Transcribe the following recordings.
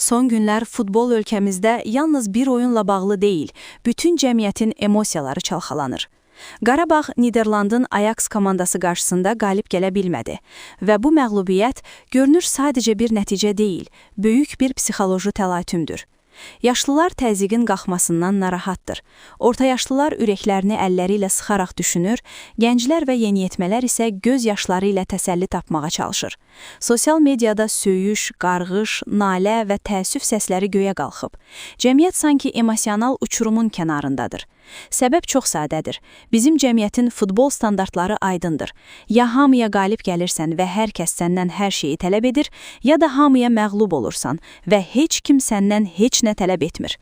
Son günlər futbol ölkəmizdə yalnız bir oyunla bağlı deyil, bütün cəmiyyətin emosiyaları çalxalanır. Qarabağ Niderlandın Ajax komandası qarşısında qalib gələ bilmədi və bu məğlubiyyət görünür sadəcə bir nəticə deyil, böyük bir psixoloji təlatümdür. Yaşlılar təzyiqin qalxmasından narahatdır. Orta yaşlılar ürəklərini əlləri ilə sıxaraq düşünür, gənclər və yeniyetmələr isə göz yaşları ilə təsəlli tapmağa çalışır. Sosial mediada söyüş, qarğış, nalə və təəssüf səsləri göyə qalxıb. Cəmiyyət sanki emosional uçurumun kənarındadır. Səbəb çox sadədir. Bizim cəmiyyətin futbol standartları aydındır. Ya hamıya qalib gəlirsən və hər kəs səndən hər şeyi tələb edir, ya da hamıya məğlub olursan və heç kim səndən heç nə tələb etmir.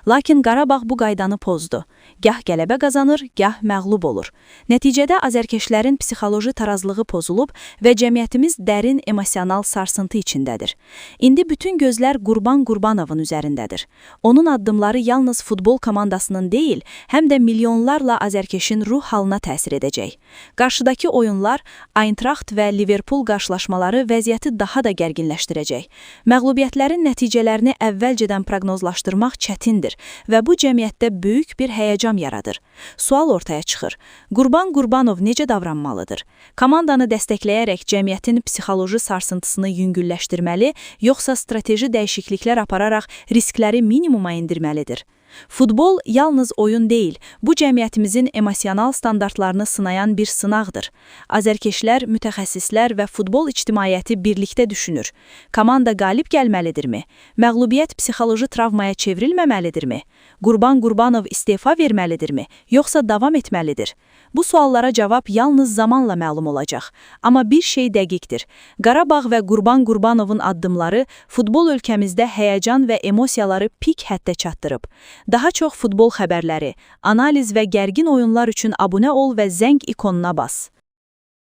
Lakin Qarabağ bu qaydanı pozdu. Gah qələbə qazanır, gah məğlub olur. Nəticədə azərkeşlərin psixoloji tarazlığı pozulub və cəmiyyətimiz dərin emosional sarsıntı içindədir. İndi bütün gözlər Qurban Qurbanovun üzərindədir. Onun addımları yalnız futbol komandasının deyil, həm də milyonlarla azərkeşin ruh halına təsir edəcək. Qarşıdakı oyunlar, Eintracht və Liverpool qarşılaşmaları vəziyyəti daha da gərginləşdirəcək. Məğlubiyyətlərin nəticələrini əvvəlcədən proqnozlaşdırmaq çətindir və bu cəmiyyətdə böyük bir həyəcan yaradır. Sual ortaya çıxır. Qurban Qurbanov necə davranmalıdır? Komandanı dəstəkləyərək cəmiyyətin psixoloji sarsıntısını yüngülləşdirməli, yoxsa strateji dəyişikliklər apararaq riskləri minimuma indirməlidir? Futbol yalnız oyun deyil, bu cəmiyyətimizin emosional standartlarını sınayan bir sınaqdır. Azərkeşlər, mütəxəssislər və futbol ictimaiyyəti birlikdə düşünür. Komanda qalib gəlməlidirmi? Məğlubiyyət psixoloji travmaya çevrilməməlidirmi? Qurban Qurbanov istefa verməlidirmi? Yoxsa davam etməlidir? Bu suallara cavab yalnız zamanla məlum olacaq. Amma bir şey dəqiqdir. Qarabağ və Qurban Qurbanovun addımları futbol ölkəmizdə həyəcan və emosiyaları pik həddə çatdırıb. Daha çox futbol xəbərləri, analiz və gərgin oyunlar üçün abunə ol və zəng ikonuna bas.